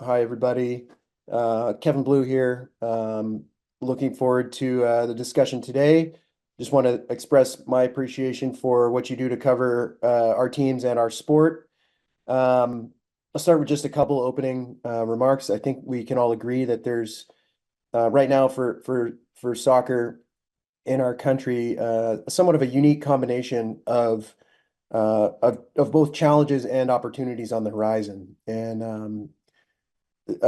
Hi, everybody. Kevin Blue here. Looking forward to the discussion today. Just want to express my appreciation for what you do to cover our teams and our sport. I'll start with just a couple opening remarks. I think we can all agree that there's right now for soccer in our country somewhat of a unique combination of both challenges and opportunities on the horizon. And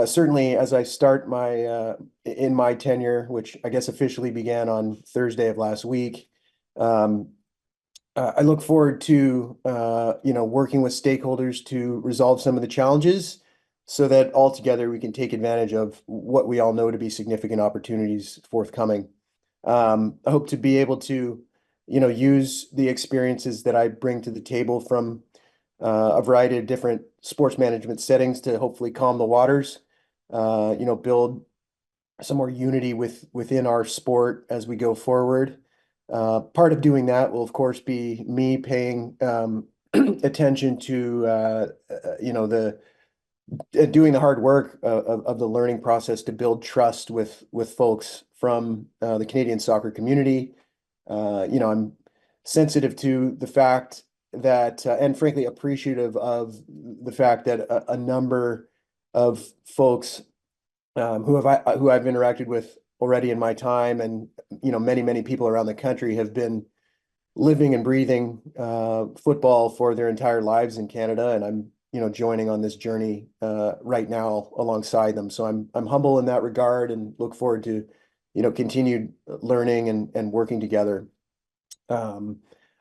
certainly, as I start in my tenure, which I guess officially began on Thursday of last week, um, I look forward to working with stakeholders to resolve some of the challenges, so that altogether we can take advantage of what we all know to be significant opportunities forthcoming. I hope to be able to use the experiences that I bring to the table from a variety of different sports management settings to hopefully calm the waters, build some more unity within our sport as we go forward. Part of doing that will, of course, be me paying attention to the doing the hard work of the learning process to build trust with folks from the Canadian soccer community. I'm sensitive to the fact that, and frankly, appreciative of the fact that a number of folks who I've interacted with already in my time, and many people around the country have been living and breathing football for their entire lives in Canada, and I'm joining on this journey right now alongside them. So I'm humble in that regard and look forward to continued learning and working together.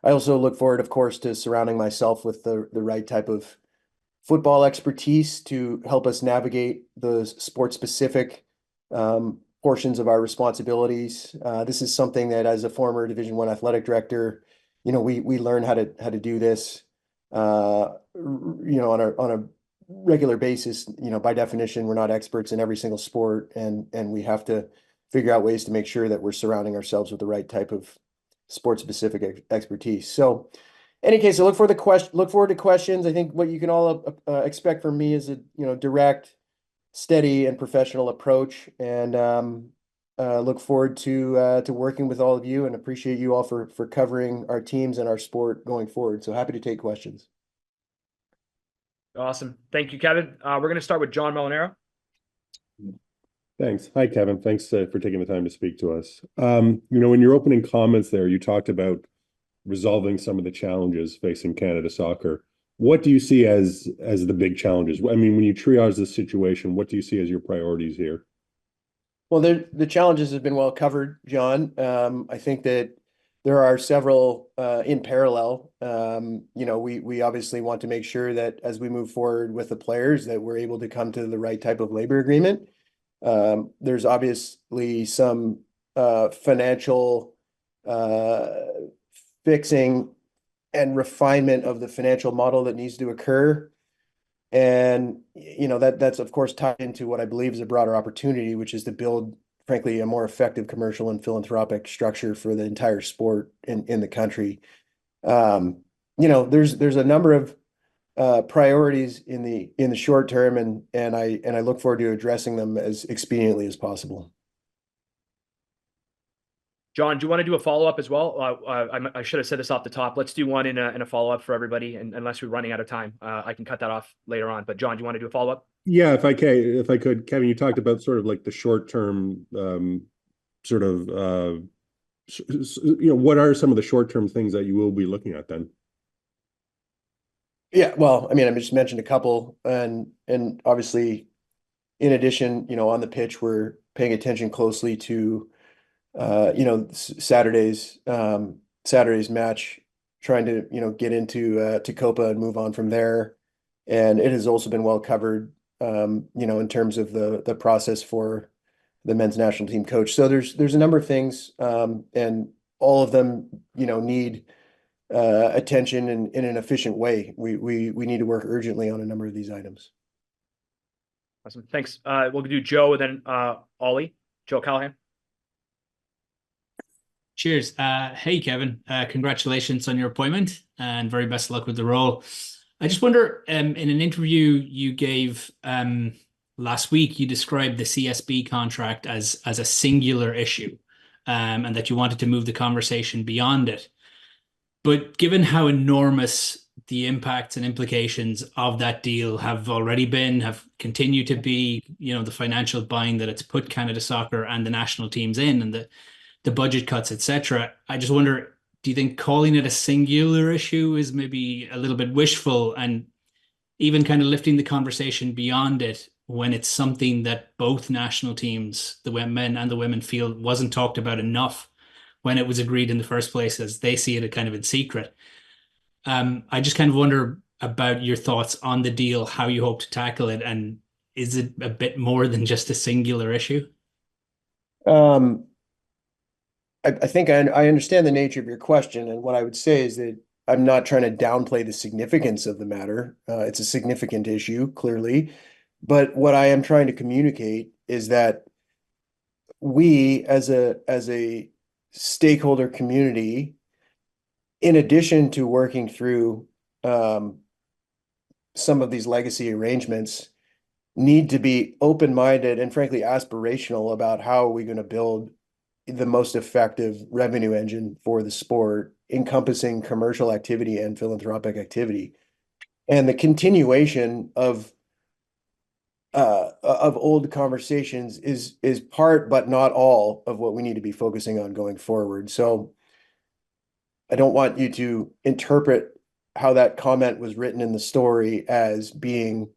I also look forward, of course, to surrounding myself with the right type of football expertise to help us navigate the sport-specific portions of our responsibilities. This is something that, as a former Division One athletic director, we learn how to do this, on a regular basis. By definition, we're not experts in every single sport, and we have to figure out ways to make sure that we're surrounding ourselves with the right type of sport-specific expertise. So, in any case, I look forward to questions. I think what you can all expect from me is a direct, steady, and professional approach, and look forward to working with all of you, and appreciate you all for covering our teams and our sport going forward. So happy to take questions. Awesome. Thank you, Kevin. We're going to start with John Molinaro. Thanks. Hi, Kevin. Thanks for taking the time to speak to us. In your opening comments there, you talked about resolving some of the challenges facing Canada soccer. What do you see as the big challenges? I mean, when you triage this situation, what do you see as your priorities here? Well, the challenges have been well covered, John. I think that there are several in parallel. We obviously want to make sure that as we move forward with the players, that we're able to come to the right type of labor agreement. There's obviously some financial fixing and refinement of the financial model that needs to occur. And, that's of course tied into what I believe is a broader opportunity, which is to build, frankly, a more effective commercial and philanthropic structure for the entire sport in the country. There's a number of priorities in the short term, and I look forward to addressing them as expediently as possible. John, do you want to do a follow-up as well? I should have said this off the top. Let's do one in a follow-up for everybody, and unless we're running out of time, I can cut that off later on. But John, do you want to do a follow-up? Yeah, if I could, Kevin, you talked about sort of like the short-term what are some of the short-term things that you will be looking at then? Yeah, well, I mean, I just mentioned a couple, and obviously, in addition, on the pitch, we're paying attention closely to Saturday's match, trying to get into to Copa and move on from there. And it has also been well covered, in terms of the process for the men's national team coach. So there's a number of things, and all of them, need attention in an efficient way. We need to work urgently on a number of these items. Awesome. Thanks. We'll do Joe and then Ollie. Joe Callahan. Cheers. Hey, Kevin. Congratulations on your appointment and very best of luck with the role. I just wonder, in an interview you gave last week you described the CSB contract as a singular issue, and that you wanted to move the conversation beyond it. But given how enormous the impacts and implications of that deal have already been, have continued to be, the financial bind that it's put Canada Soccer and the national teams in, and the budget cuts, etc. I just wonder, do you think calling it a singular issue is maybe a little bit wishful, and even kind of lifting the conversation beyond it when it's something that both national teams, the men and the women, feel wasn't talked about enough when it was agreed in the first place, as they see it kind of in secret? I just kind of wonder about your thoughts on the deal, how you hope to tackle it, and is it a bit more than just a singular issue? Um, I think I understand the nature of your question, and what I would say is that I'm not trying to downplay the significance of the matter. It's a significant issue, clearly, but what I am trying to communicate is that we, as a stakeholder community, in addition to working through some of these legacy arrangements, need to be open-minded and frankly aspirational about how are we going to build the most effective revenue engine for the sport, encompassing commercial activity and philanthropic activity. And the continuation of old conversations is part, but not all, of what we need to be focusing on going forward. So I don't want you to interpret how that comment was written in the story as being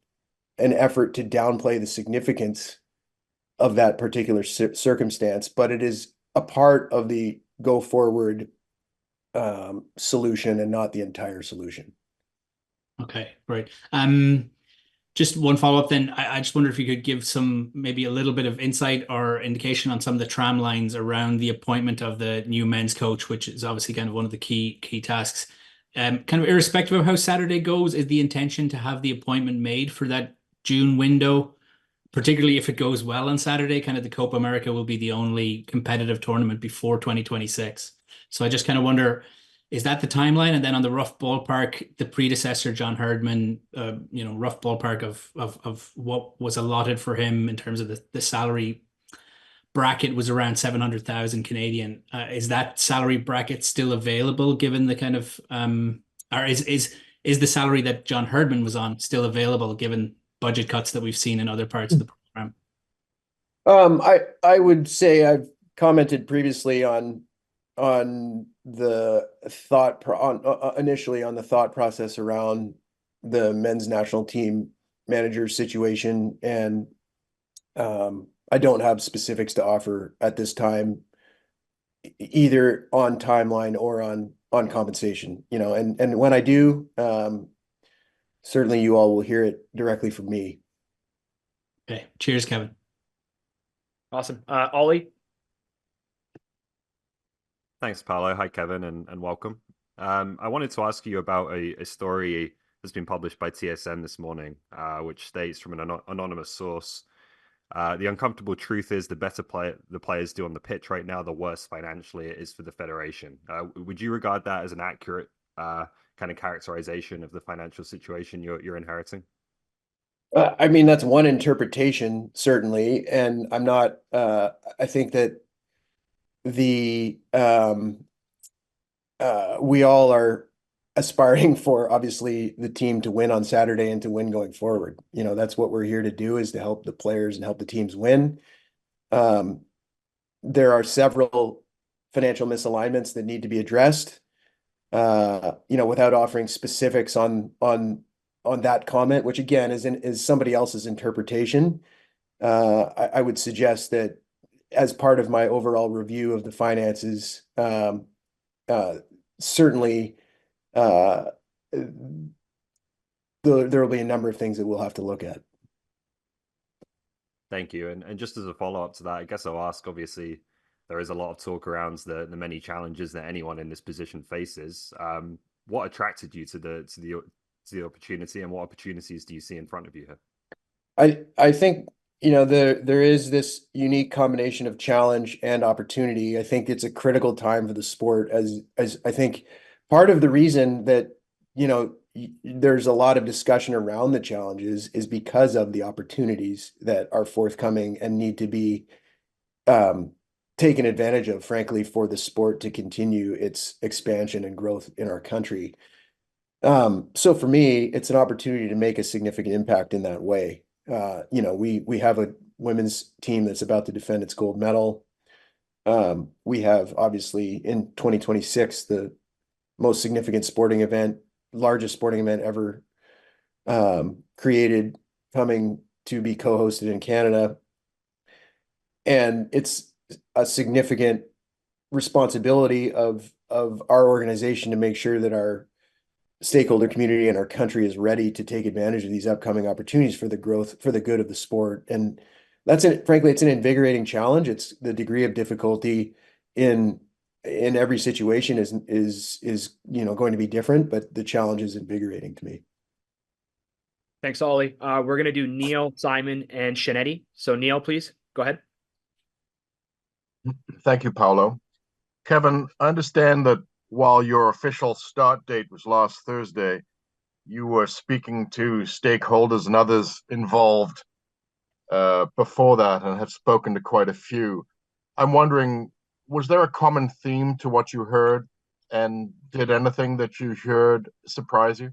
an effort to downplay the significance of that particular circumstance, but it is a part of the go forward solution and not the entire solution. Okay, great. Just one follow-up then. I just wonder if you could give maybe a little bit of insight or indication on some of the tram lines around the appointment of the new men's coach, which is obviously kind of one of the key tasks. Kind of irrespective of how Saturday goes, is the intention to have the appointment made for that June window, particularly if it goes well on Saturday? Kind of the Copa America will be the only competitive tournament before 2026. So I just kind of wonder, is that the timeline? And then on the rough ballpark, the predecessor, John Herdman, rough ballpark of what was allotted for him in terms of the salary bracket was around 700,000 Canadian. Is that salary bracket still available given the kind of, or is the salary that John Herdman was on still available given budget cuts that we've seen in other parts of the program? I would say I've commented previously on the initially on the thought process around the men's national team manager situation, and I don't have specifics to offer at this time, either on timeline or on compensation. And when I do, certainly you all will hear it directly from me. Okay. Cheers, Kevin. Awesome. Ollie? Thanks, Paolo. Hi, Kevin, and welcome. I wanted to ask you about a story that's been published by TSN this morning, which states from an anonymous source, the uncomfortable truth is the better the players do on the pitch right now, the worse financially it is for the federation. Would you regard that as an accurate kind of characterization of the financial situation you're inheriting? I mean, that's one interpretation, certainly, and I'm not. I think that we all are aspiring for, obviously, the team to win on Saturday and to win going forward. That's what we're here to do, is to help the players and help the teams win. There are several financial misalignments that need to be addressed. Without offering specifics on that comment, which again is somebody else's interpretation, I would suggest that as part of my overall review of the finances, certainly there will be a number of things that we'll have to look at. Thank you. And just as a follow-up to that, I guess I'll ask, obviously, there is a lot of talk around the many challenges that anyone in this position faces. What attracted you to the opportunity, and what opportunities do you see in front of you here? I think there is this unique combination of challenge and opportunity. I think it's a critical time for the sport, as I think part of the reason that there's a lot of discussion around the challenges is because of the opportunities that are forthcoming and need to be taken advantage of, frankly, for the sport to continue its expansion and growth in our country. So for me, it's an opportunity to make a significant impact in that way. We have a women's team that's about to defend its gold medal. We have obviously in 2026 the most significant largest sporting event ever created, coming to be co-hosted in Canada. And it's a significant responsibility of our organization to make sure that our stakeholder community and our country is ready to take advantage of these upcoming opportunities for the growth, for the good of the sport. And frankly, it's an invigorating challenge. It's the degree of difficulty in every situation is going to be different, but the challenge is invigorating to me. Thanks, Ollie. We're going to do Neil, Simon, and Shanetti. So Neil, please go ahead. Thank you, Paolo. Kevin, I understand that while your official start date was last Thursday, you were speaking to stakeholders and others involved before that and have spoken to quite a few. I'm wondering, was there a common theme to what you heard, and did anything that you heard surprise you?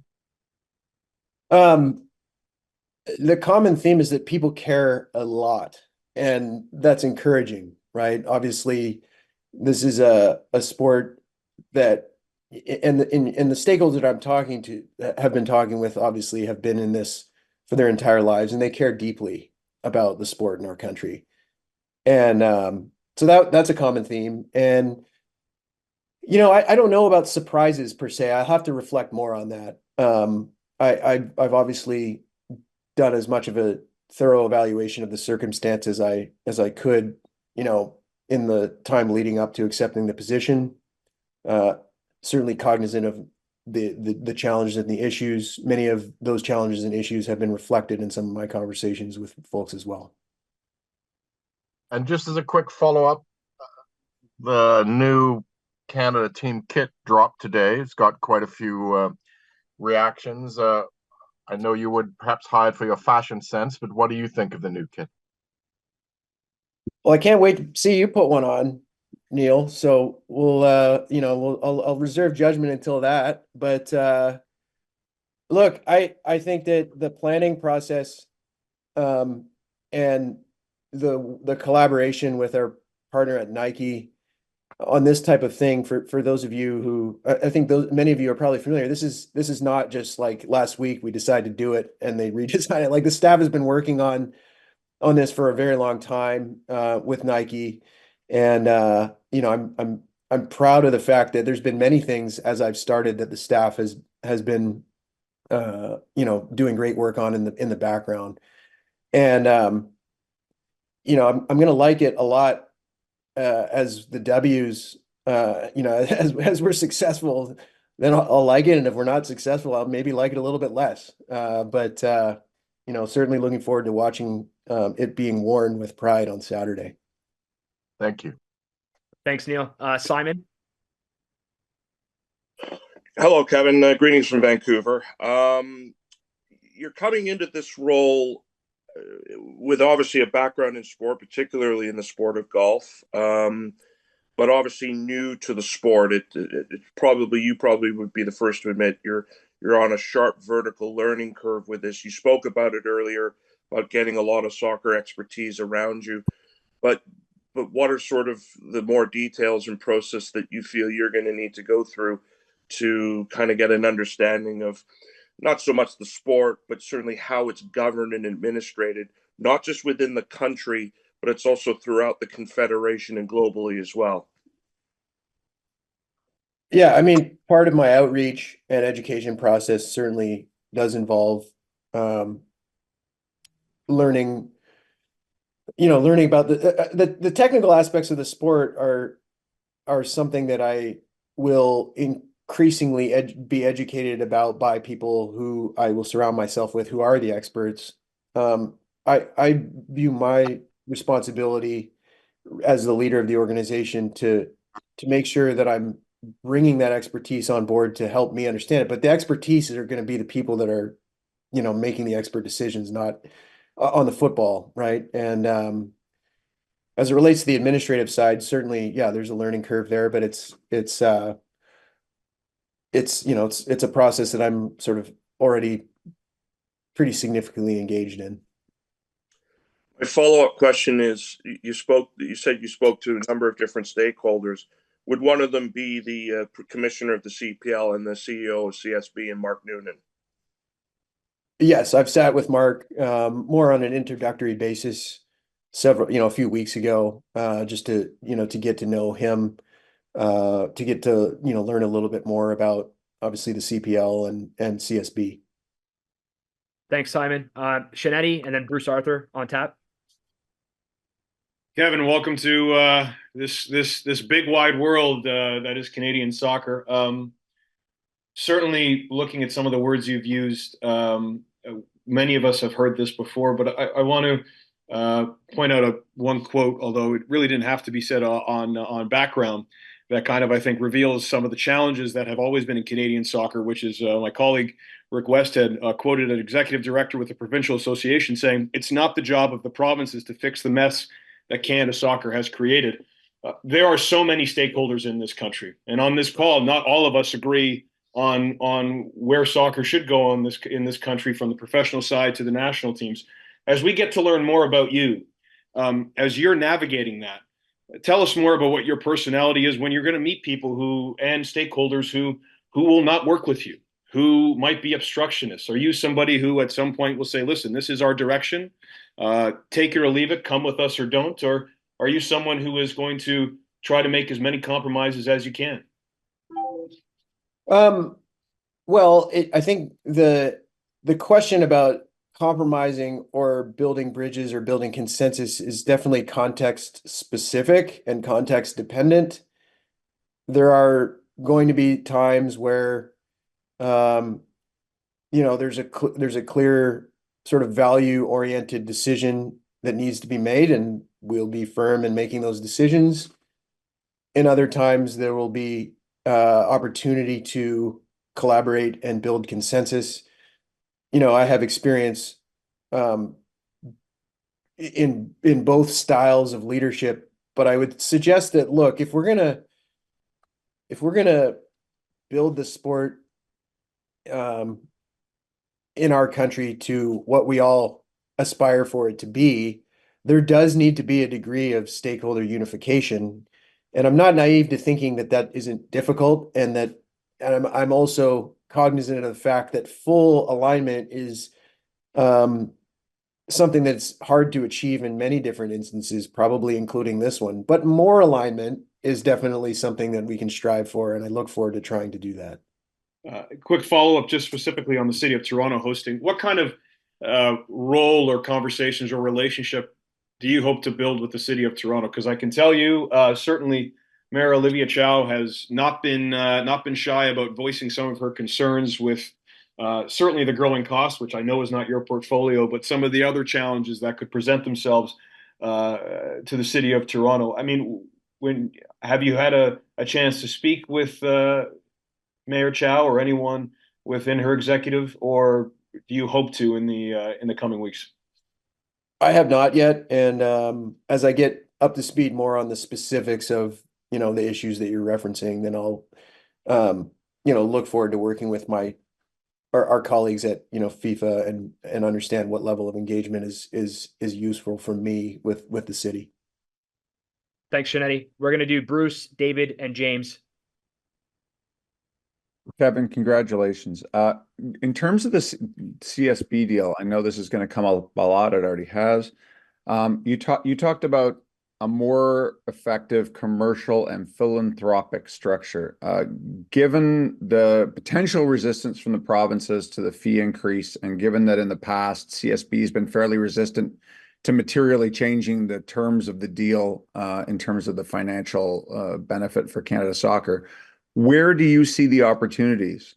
The common theme is that people care a lot, and that's encouraging, right? Obviously, this is a sport that, and the stakeholders that I'm talking to, have been talking with, obviously have been in this for their entire lives, and they care deeply about the sport in our country. And so that's a common theme. And I don't know about surprises per se. I have to reflect more on that. I've obviously done as much of a thorough evaluation of the circumstance as I could, in the time leading up to accepting the position. Certainly cognizant of the challenges and the issues. Many of those challenges and issues have been reflected in some of my conversations with folks as well. And just as a quick follow-up, the new Canada team kit dropped today. It's got quite a few reactions. I know you would perhaps hide for your fashion sense, but what do you think of the new kit? Well, I can't wait to see you put one on, Neil. So I'll reserve judgment until that. But look, I think that the planning process and the collaboration with our partner at Nike on this type of thing, for those of you who, I think many of you are probably familiar, this is not just like last week we decided to do it and they redesigned it. Like, the staff has been working on this for a very long time with Nike. And I'm proud of the fact that there's been many things as I've started that the staff has been doing great work on in the background. And I'm going to like it a lot as the W's, as we're successful, then I'll like it. And if we're not successful, I'll maybe like it a little bit less. But certainly looking forward to watching it being worn with pride on Saturday. Thank you. Thanks, Neil. Simon? Hello, Kevin. Greetings from Vancouver. You're coming into this role with obviously a background in sport, particularly in the sport of golf, but obviously new to the sport. You probably would be the first to admit you're on a sharp vertical learning curve with this. You spoke about it earlier, about getting a lot of soccer expertise around you, but what are sort of the more details and process that you feel you're going to need to go through to kind of get an understanding of not so much the sport, but certainly how it's governed and administrated, not just within the country, but it's also throughout the Confederation and globally as well? Yeah, I mean, part of my outreach and education process certainly does involve learning about the technical aspects of the sport are something that I will increasingly be educated about by people who I will surround myself with, who are the experts. I view my responsibility as the leader of the organization to make sure that I'm bringing that expertise on board to help me understand it. But the expertise are going to be the people that are, making the expert decisions, not on the football, right? And as it relates to the administrative side, certainly, yeah, there's a learning curve there, but it's a process that I'm sort of already pretty significantly engaged in. My follow-up question is, you said you spoke to a number of different stakeholders. Would one of them be the commissioner of the CPL and the CEO of CSB and Mark Noonan? Yes, I've sat with Mark more on an introductory basis a few weeks ago, just to get to know him, to get to learn a little bit more about obviously the CPL and CSB. Thanks, Simon. Shanetti and then Bruce Arthur on tap. Kevin, welcome to this big wide world that is Canadian soccer. Certainly, looking at some of the words you've used, many of us have heard this before, but I want to point out one quote, although it really didn't have to be said on background, that kind of, I think, reveals some of the challenges that have always been in Canadian soccer, which is my colleague Rick Westhead quoted an executive director with the provincial association saying, "It's not the job of the provinces to fix the mess that Canada Soccer has created." There are so many stakeholders in this country, and on this call, not all of us agree on where soccer should go in this country, from the professional side to the national teams. As we get to learn more about you, as you're navigating that, tell us more about what your personality is when you're going to meet people and stakeholders who will not work with you, who might be obstructionists. Are you somebody who at some point will say, "Listen, this is our direction, take it or leave it, come with us or don't"? Or are you someone who is going to try to make as many compromises as you can? Well, I think the question about compromising or building bridges or building consensus is definitely context specific and context dependent. There are going to be times where, there's a clear sort of value oriented decision that needs to be made, and we'll be firm in making those decisions. In other times, there will be opportunity to collaborate and build consensus. I have experience in both styles of leadership, but I would suggest that, look, if we're gonna build the sport in our country to what we all aspire for it to be, there does need to be a degree of stakeholder unification. And I'm not naive to thinking that isn't difficult, and I'm also cognizant of the fact that full alignment is something that's hard to achieve in many different instances, probably including this one. But more alignment is definitely something that we can strive for, and I look forward to trying to do that. Quick follow-up, just specifically on the City of Toronto hosting. What kind of role or conversations or relationship do you hope to build with the City of Toronto? Because I can tell you, certainly, Mayor Olivia Chow has not been shy about voicing some of her concerns with certainly the growing costs, which I know is not your portfolio, but some of the other challenges that could present themselves to the City of Toronto. I mean, have you had a chance to speak with Mayor Chow or anyone within her executive, or do you hope to in the coming weeks? I have not yet, and as I get up to speed more on the specifics of the issues that you're referencing, then I'll look forward to working with our colleagues at FIFA and understand what level of engagement is useful for me with the city. Thanks, Shanetti. We're going to do Bruce, David, and James. Kevin, congratulations. In terms of the CSB deal, I know this is going to come up a lot. It already has. You talked about a more effective commercial and philanthropic structure. Given the potential resistance from the provinces to the fee increase, and given that in the past CSB has been fairly resistant to materially changing the terms of the deal in terms of the financial benefit for Canada Soccer, where do you see the opportunities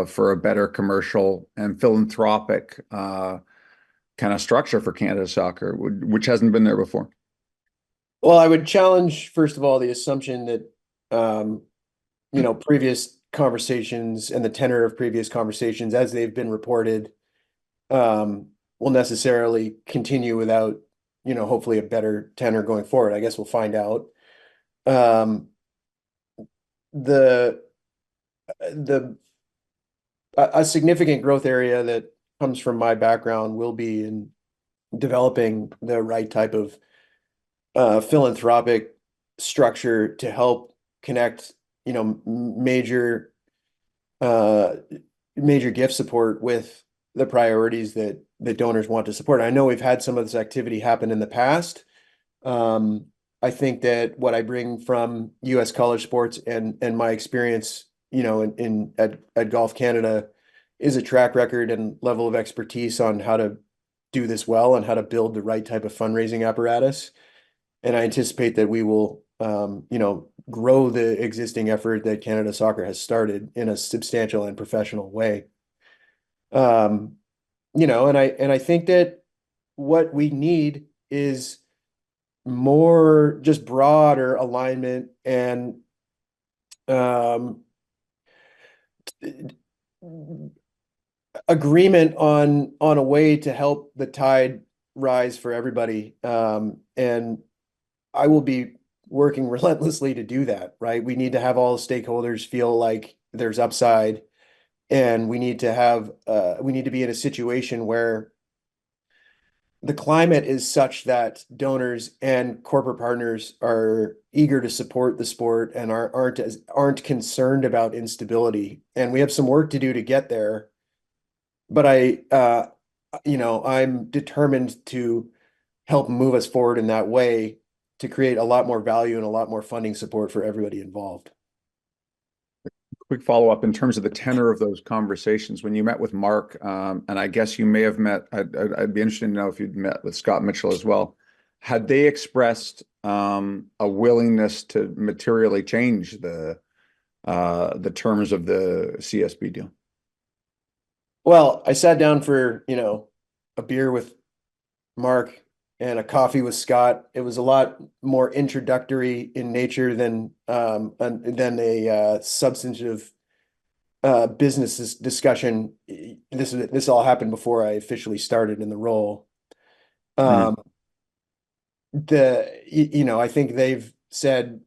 for a better commercial and philanthropic kind of structure for Canada Soccer, which hasn't been there before? Well, I would challenge, first of all, the assumption that previous conversations and the tenor of previous conversations as they've been reported, will necessarily continue without, hopefully a better tenor going forward. I guess we'll find out. The a significant growth area that comes from my background will be in developing the right type of philanthropic structure to help connect, major major gift support with the priorities that donors want to support. I know we've had some of this activity happen in the past. I think that what I bring from U.S. college sports and my experience, at Golf Canada is a track record and level of expertise on how to do this well and how to build the right type of fundraising apparatus. And I anticipate that we will, grow the existing effort that Canada Soccer has started in a substantial and professional way. And I think that what we need is more just broader alignment and agreement on a way to help the tide rise for everybody. And I will be working relentlessly to do that, right? We need to have all stakeholders feel like there's upside, and we need to be in a situation where the climate is such that donors and corporate partners are eager to support the sport and aren't concerned about instability. And we have some work to do to get there. But I'm determined to help move us forward in that way to create a lot more value and a lot more funding support for everybody involved. Quick follow-up in terms of the tenor of those conversations. When you met with Mark, and I guess you may have met, I'd be interested to know if you'd met with Scott Mitchell as well. Had they expressed a willingness to materially change the terms of the CSB deal? Well, I sat down for, a beer with Mark and a coffee with Scott. It was a lot more introductory in nature than a substantive business discussion. This all happened before I officially started in the role. I think they've said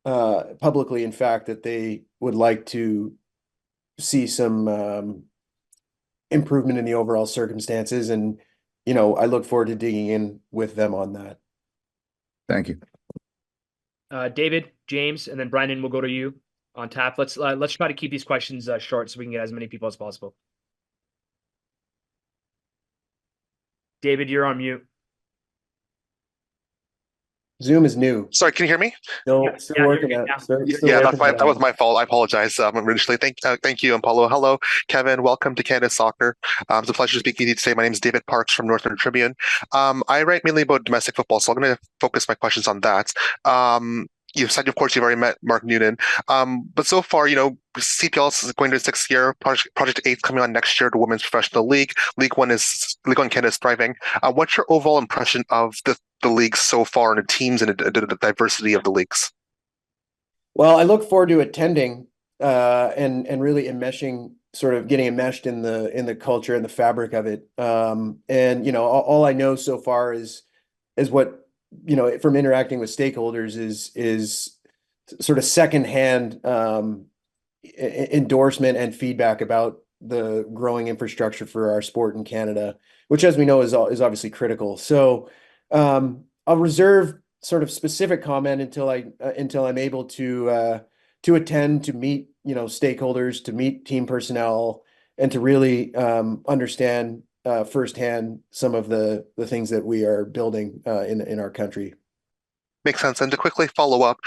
publicly, in fact, that they would like to see some improvement in the overall circumstances, and I look forward to digging in with them on that. Thank you. David, James, and then Brandon, we'll go to you on tap. Let's try to keep these questions short so we can get as many people as possible. David, you're on mute. Zoom is new. Sorry, can you hear me? No, still working on it. That was my fault. I apologize. Initially, thank you, and Paulo. Hello, Kevin. Welcome to Canada Soccer. It's a pleasure to speak with you today. My name is David Parks from Northern Tribune. I write mainly about domestic football, so I'm going to focus my questions on that. You've said, of course, you've already met Mark Noonan. But so far, CPL is going to its 6th year. Project 8 is coming on next year, the Women's Professional League. League One Canada is thriving. What's your overall impression of the leagues so far, and the teams and the diversity of the leagues? Well, I look forward to attending and really getting enmeshed in the culture and the fabric of it. And all I know so far is what from interacting with stakeholders is sort of secondhand endorsement and feedback about the growing infrastructure for our sport in Canada, which, as we know, is obviously critical. So I'll reserve sort of specific comment until I'm able to attend, to meet stakeholders, to meet team personnel, and to really understand firsthand some of the things that we are building in our country. Makes sense. And to quickly follow up,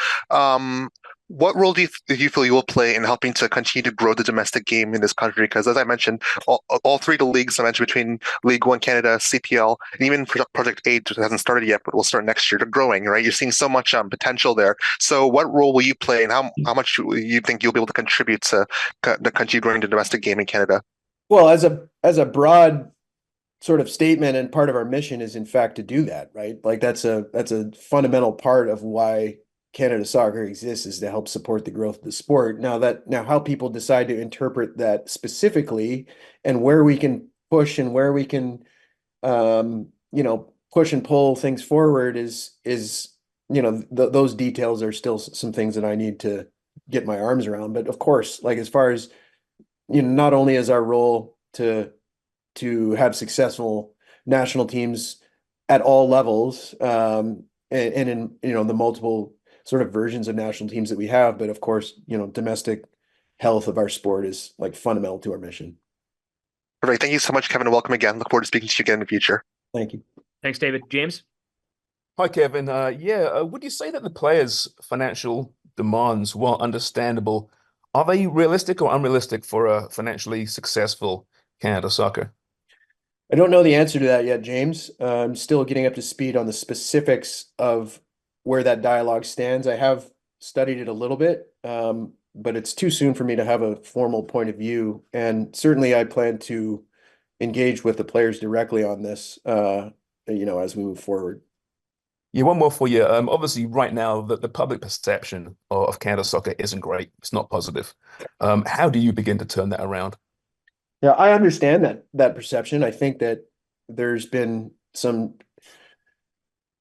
what role do you feel you will play in helping to continue to grow the domestic game in this country? Because as I mentioned, all three of the leagues I mentioned, between League One Canada, CPL, and even Project 8, which hasn't started yet, but will start next year, they're growing, right? You're seeing so much potential there. So what role will you play, and how much you think you'll be able to contribute to the country growing the domestic game in Canada? Well, as a broad sort of statement, and part of our mission is in fact to do that, right? Like that's a fundamental part of why Canada Soccer exists is to help support the growth of the sport. Now how people decide to interpret that specifically and where we can push and where we can push and pull things forward is those details are still some things that I need to get my arms around. But of course, like as far as not only is our role to have successful national teams at all levels, and in the multiple sort of versions of national teams that we have, but of course, domestic health of our sport is like fundamental to our mission. Perfect. Thank you so much, Kevin, and welcome again. Look forward to speaking to you again in the future. Thank you. Thanks, David. James? Hi, Kevin. Would you say that the players' financial demands, while understandable, are they realistic or unrealistic for a financially successful Canada Soccer? I don't know the answer to that yet, James. I'm still getting up to speed on the specifics of where that dialogue stands. I have studied it a little bit, but it's too soon for me to have a formal point of view. And certainly I plan to engage with the players directly on this, as we move forward. Yeah, one more for you. Obviously, right now, the public perception of Canada Soccer isn't great. It's not positive. How do you begin to turn that around? Yeah, I understand that perception. I think that there's been some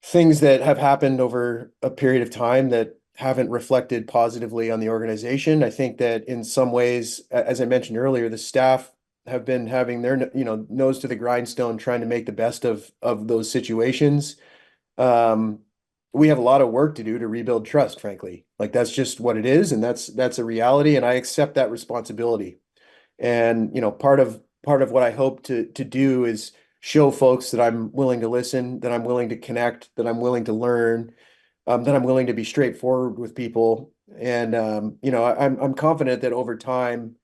things that have happened over a period of time that haven't reflected positively on the organization. I think that in some ways, as I mentioned earlier, the staff have been having their, nose to the grindstone, trying to make the best of those situations. We have a lot of work to do to rebuild trust, frankly. Like that's just what it is, and that's a reality, and I accept that responsibility. And part of what I hope to do is show folks that I'm willing to listen, that I'm willing to connect, that I'm willing to learn, that I'm willing to be straightforward with people. And I'm confident that over time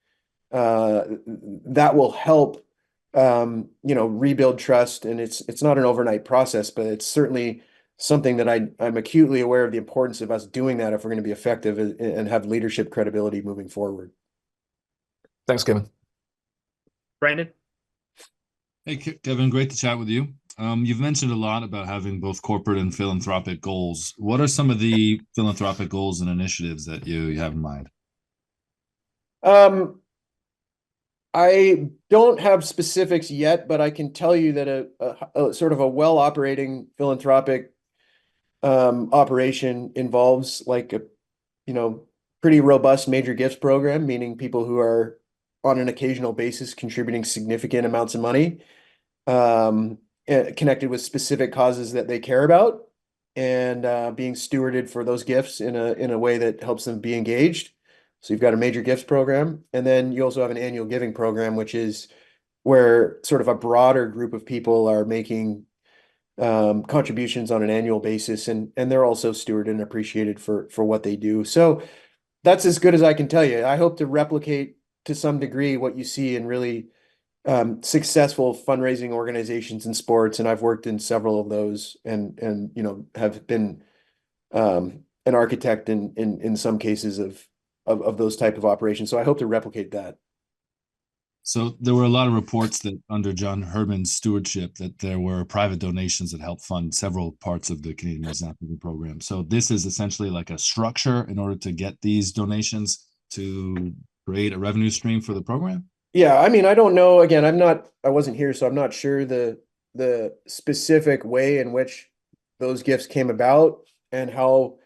that will help rebuild trust. And it's not an overnight process, but it's certainly something that I'm acutely aware of the importance of us doing that if we're going to be effective and have leadership credibility moving forward. Thanks, Kevin. Brandon? Hey, Kevin, great to chat with you. You've mentioned a lot about having both corporate and philanthropic goals. What are some of the philanthropic goals and initiatives that you have in mind? I don't have specifics yet, but I can tell you that a sort of a well-operating philanthropic operation involves like a pretty robust major gifts program, meaning people who are on an occasional basis contributing significant amounts of money, connected with specific causes that they care about, and being stewarded for those gifts in a way that helps them be engaged. So you've got a major gifts program, and then you also have an annual giving program, which is where sort of a broader group of people are making contributions on an annual basis, and they're also stewarded and appreciated for what they do. So that's as good as I can tell you. I hope to replicate to some degree what you see in really successful fundraising organizations in sports, and I've worked in several of those, and have been an architect in some cases of those type of operations. So I hope to replicate that. So there were a lot of reports that under John Herdman's stewardship that there were private donations that helped fund several parts of the Canadian Men's National program. So this is essentially like a structure in order to get these donations to create a revenue stream for the program? Yeah, I mean, I don't know. Again, I wasn't here, so I'm not sure the specific way in which those gifts came about and how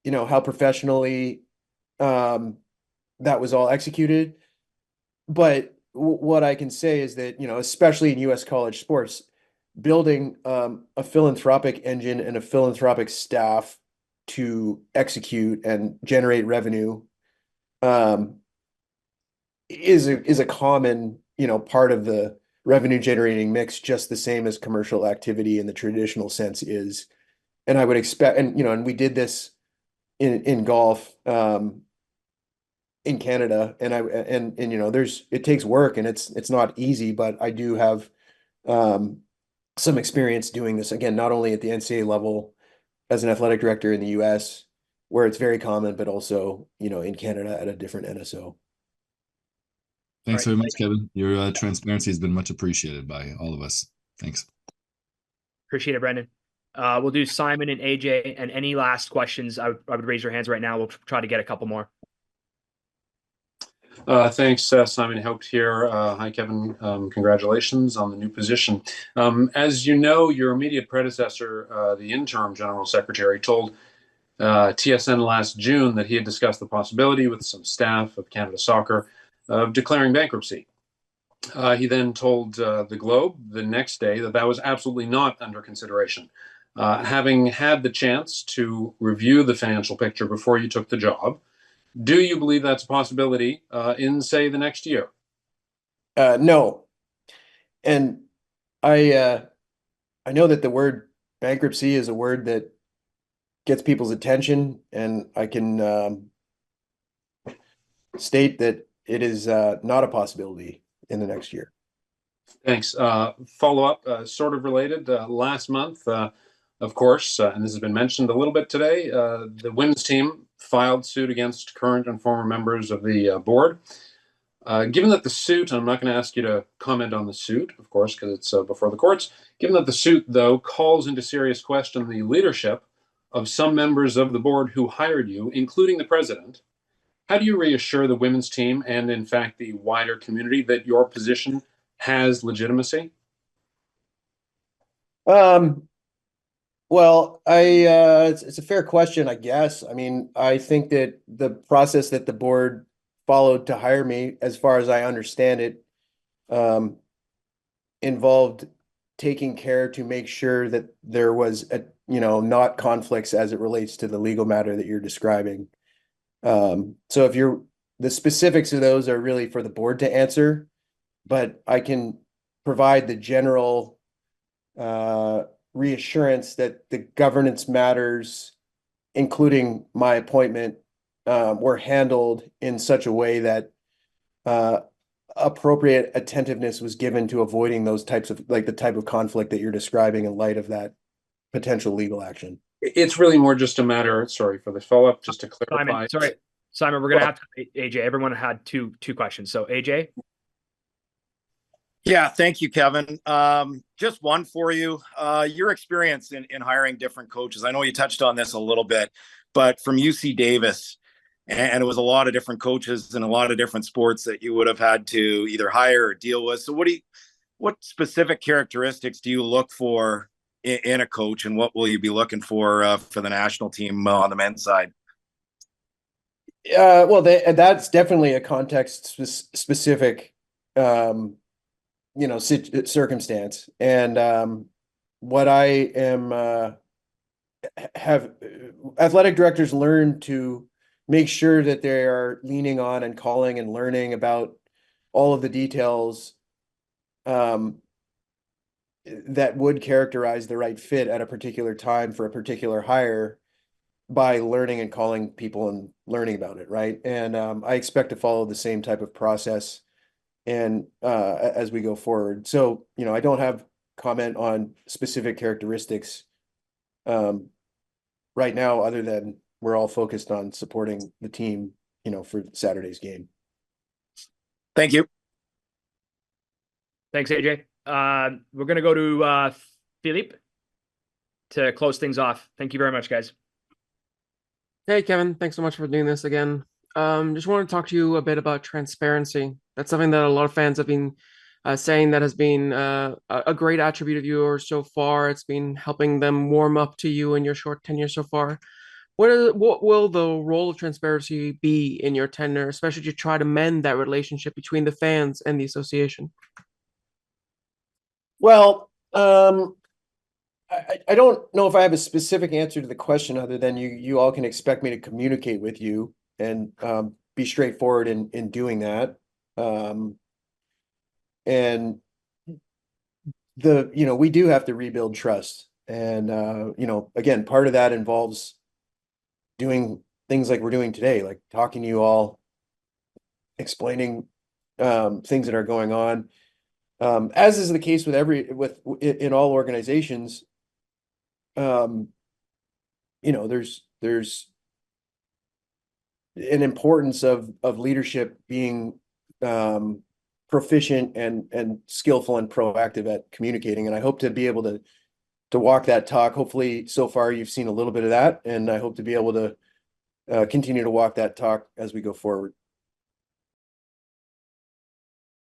professionally that was all executed. But what I can say is that, especially in U.S. college sports, building a philanthropic engine and a philanthropic staff to execute and generate revenue is a common, part of the revenue generating mix, just the same as commercial activity in the traditional sense is. And I would expect, and we did this in golf in Canada, and it takes work, and it's not easy, but I do have some experience doing this, again, not only at the NCAA level as an athletic director in the US, where it's very common, but also, in Canada at a different NSO. Thanks very much, Kevin. Your transparency has been much appreciated by all of us. Thanks. Appreciate it, Brandon. We'll do Simon and AJ, and any last questions, I would raise your hands right now. We'll try to get a couple more. Thanks, Simon Haupt here. Hi, Kevin. Congratulations on the new position. As you know, your immediate predecessor, the interim general secretary, told TSN last June that he had discussed the possibility with some staff of Canada Soccer of declaring bankruptcy. He then told the Globe the next day that that was absolutely not under consideration. Having had the chance to review the financial picture before you took the job, do you believe that's a possibility in, say, the next year? No. And I know that the word bankruptcy is a word that gets people's attention, and I can state that it is not a possibility in the next year. Thanks. Follow up, sort of related. Last month, of course, and this has been mentioned a little bit today, the women's team filed suit against current and former members of the board. Given that the suit, I'm not going to ask you to comment on the suit, of course, because it's before the courts. Given that the suit, though, calls into serious question the leadership of some members of the board who hired you, including the president, how do you reassure the women's team and, in fact, the wider community that your position has legitimacy? Well, it's a fair question, I guess. I mean, I think that the process that the board followed to hire me, as far as I understand it, involved taking care to make sure that there was not conflicts as it relates to the legal matter that you're describing. So the specifics of those are really for the board to answer, but I can provide the general reassurance that the governance matters, including my appointment, were handled in such a way that appropriate attentiveness was given to avoiding those types of, like, the type of conflict that you're describing in light of that potential legal action. It's really more just a matter, sorry for the follow-up, just to clarify. Simon, we're going to have to, AJ, everyone had two questions. So AJ? Yeah, thank you, Kevin. Just one for you. Your experience in hiring different coaches. I know you touched on this a little bit, but from UC Davis, and it was a lot of different coaches in a lot of different sports that you would have had to either hire or deal with. So what specific characteristics do you look for in a coach, and what will you be looking for the national team on the men's side? Well, that's definitely a context specific circumstance. And what I am have athletic directors learn to make sure that they are leaning on and calling and learning about all of the details that would characterize the right fit at a particular time for a particular hire, by learning and calling people and learning about it, right? And I expect to follow the same type of process and as we go forward. So, I don't have comment on specific characteristics right now, other than we're all focused on supporting the team, for Saturday's game. Thank you. Thanks, AJ. We're going to go to Philippe to close things off. Thank you very much, guys. Hey, Kevin, thanks so much for doing this again. Just want to talk to you a bit about transparency. That's something that a lot of fans have been saying that has been a great attribute of yours so far. It's been helping them warm up to you in your short tenure so far. What will the role of transparency be in your tenure, especially to try to mend that relationship between the fans and the association? Well, I don't know if I have a specific answer to the question, other than you all can expect me to communicate with you and be straightforward in doing that. And we do have to rebuild trust. And again, part of that involves doing things like we're doing today, like talking to you all, explaining things that are going on. As is the case with in all organizations, there's an importance of leadership being proficient and skillful and proactive at communicating. And I hope to be able to walk that talk. Hopefully, so far you've seen a little bit of that, and I hope to be able to continue to walk that talk as we go forward.